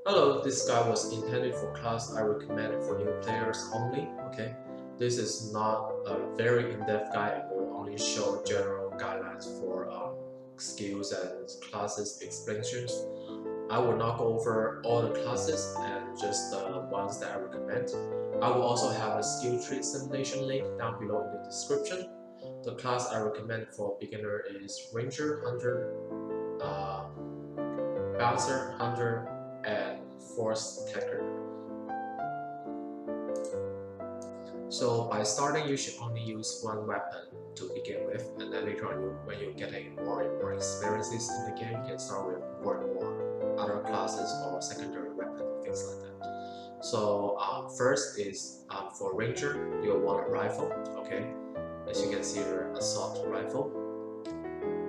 Hello, this guide was intended for class I recommend for new players only, okay? This is not a very in-depth guide and will only show general guidelines for skills and classes explanations. I will not go over all the classes and just the ones that I recommend. I will also have a skill tree simulation link down below in the description. The class I recommend for beginner is Ranger, Hunter, uh, Bouncer, Hunter, and Force Taker. So by starting, you should only use one weapon to begin with, and then later on, when you're getting more and more experiences in the game, you can start with more and more other classes or secondary weapons, things like that. So first is for Ranger, you'll want a rifle, okay? As you can see here, assault rifle.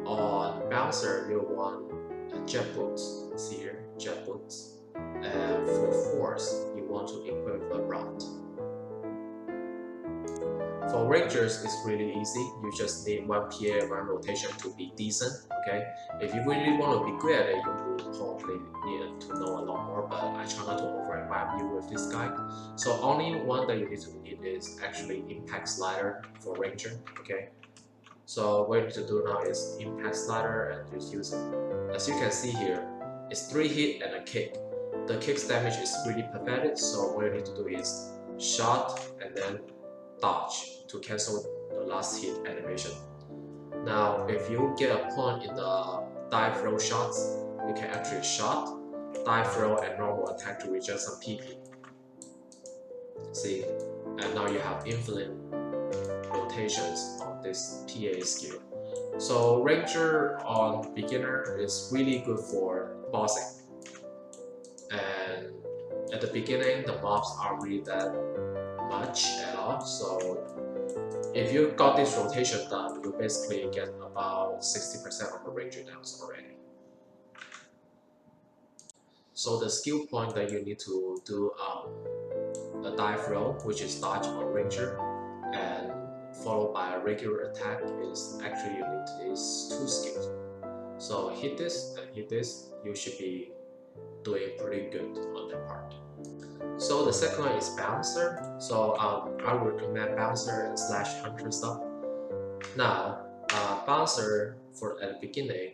On Bouncer, you'll want a jet boots. See here, jet boots. And for Force, you want to equip a rod. For Rangers, it's really easy. You just need one PA, one rotation to be decent, okay? If you really want to be good at it, you will probably need to know a lot more, but I try not to overwhelm you with this guide. So only one that you need is actually impact slider for Ranger, okay? So what you need to do now is impact slider and just use it. As you can see here, it's 3 hit and a kick. The kick's damage is really pathetic, so what you need to do is shot and then dodge to cancel the last hit animation. Now, if you get a point in the dive throw shots, you can actually shot, dive throw, and normal attack to reject some PP. See, and now you have infinite rotations on this PA skill. So Ranger on beginner is really good for bossing. And at the beginning, the mobs aren't really that much at all. So if you got this rotation done, you basically get about 60% of the Ranger downs already. So the skill point that you need to do a dive roll, which is dodge on Ranger, and followed by a regular attack is actually you need these 2 skills. So hit this and hit this, you should be doing pretty good on that part. So the second one is Bouncer. So I would recommend Bouncer and slash Hunter stuff. Now, Bouncer at the beginning,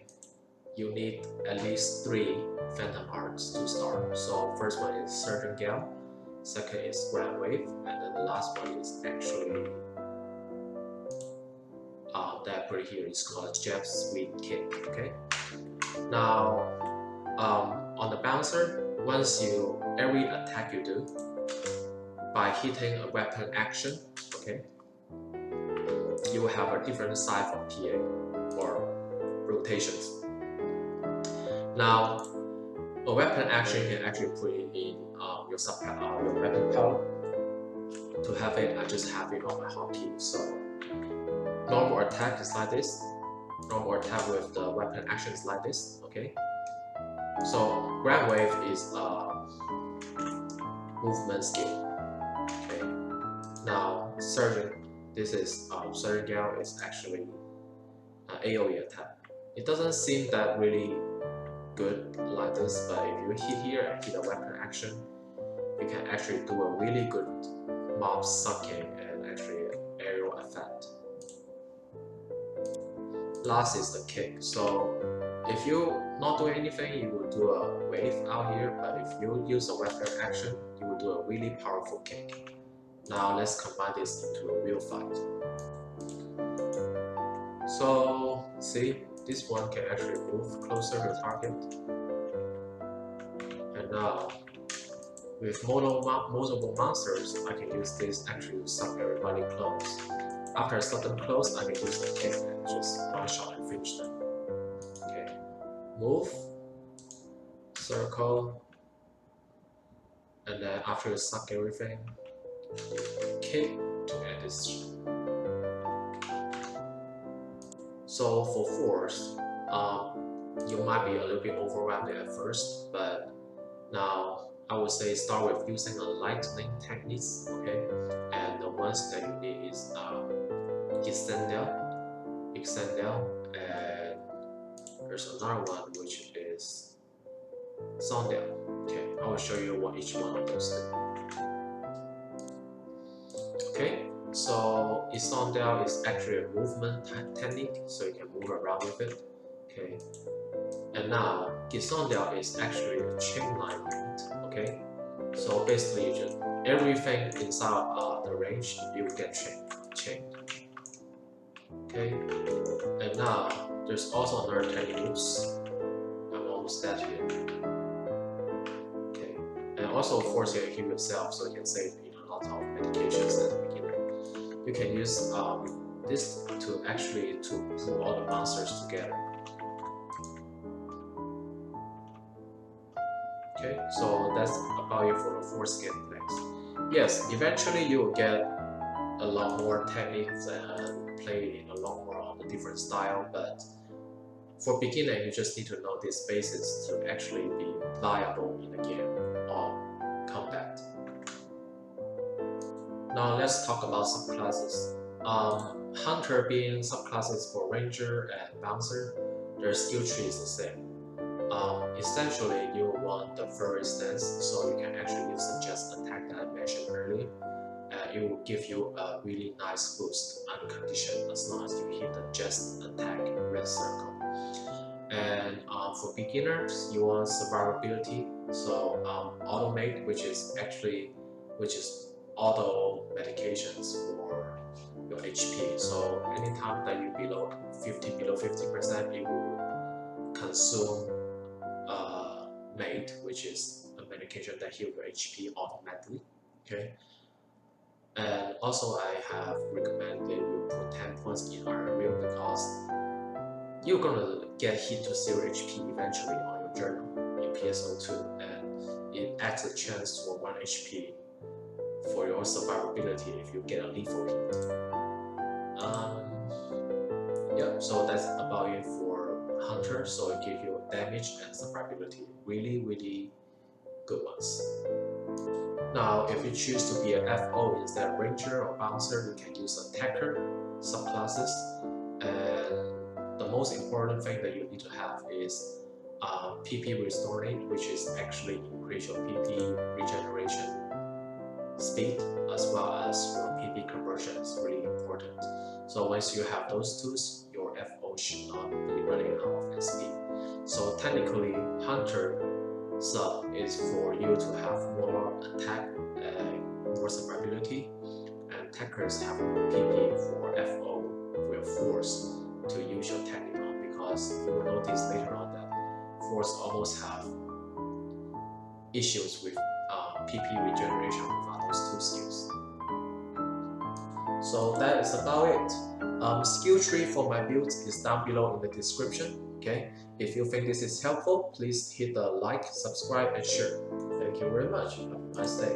you need at least 3 Phantom Hearts to start. So first one is Surgeon Gale, second is Grand Wave, and then the last one is actually that right here is called Jeff's Sweet Kick. Okay. Now, on the Bouncer, every attack you do by hitting a weapon action, okay, you will have a different size of PA or rotations. Now, a weapon action you can actually put it in your weapon power to have it. I just have it on my hotkey. So normal attack is like this. Normal attack with the weapon action is like this. Okay. So Grand Wave is a movement skill. Okay. Now Surgeon, this is Surgeon Gale is actually an AOE attack. It doesn't seem that really good like this, but if you hit here and hit a weapon action, you can actually do a really good mob sucking and actually aerial effect. Last is the kick. So if you not doing anything, you will do a wave out here, but if you use a weapon action, you will do a really powerful kick. Now let's combine this into a real fight. So see, this one can actually move closer to the target. And now, with multiple monsters, I can use this actually to suck everybody close. After I suck them close, I can use the kick and just one shot and finish them. Okay, move, circle, and then after you suck everything, you kick to end this. So for Force, you might be a little bit overwhelmed at first, but now I would say start with using a lightning techniques, okay? And the ones that you need is Extendel, and there's another one which is Sondel, okay? I will show you what each one of those do. Okay, so Isondale is actually a movement technique, so you can move around with it. Okay, and now Gisondale is actually a chain line movement. Okay, so basically you just everything inside the range you will get chained. Okay, and now there's also another technique. Oops, I'm almost dead here. Okay, and also of course you can heal yourself, so you can save a lot of medications at the beginning. You can use this to actually pull all the monsters together. Okay, so that's about it for the force gameplays. Yes, eventually you will get a lot more techniques and play in a lot more of the different style, but for beginner you just need to know these basics to actually be viable in the game or combat. Now let's talk about subclasses. Hunter being subclasses for Ranger and Bouncer, their skill tree is the same. Essentially, you want the furry stance, so you can actually use the just attack that I mentioned earlier, and it will give you a really nice boost under condition as long as you hit the just attack red circle. And for beginners, you want survivability, so automate, which is auto medications for your HP. So anytime that you below 50%, it will consume mate, which is a medication that heals your HP automatically. Okay. And also I have recommended you put 10 points in Iron Wheel because you're gonna get hit to 0 HP eventually on your journal in PSO2, and it adds a chance for 1 HP for your survivability if you get a lethal hit. Yeah, so that's about it for Hunter. So it gives you damage and survivability, really good ones. Now, if you choose to be a FO instead of Ranger or Bouncer, you can use Attacker subclasses. And the most important thing that you need to have is PP Restoring, which is actually increase your PP regeneration speed as well as your PP conversion is really important. So once you have those tools, your FO should not be running out of SP. So technically, Hunter sub is for you to have more attack and more survivability, and attackers have more PP for FO, for your force to use your technique on, because you will notice later on that force almost have issues with PP regeneration without those two skills. So that is about it. Skill tree for my builds is down below in the description. Okay, if you think this is helpful, please hit the like, subscribe, and share. Thank you very much. Have a nice day.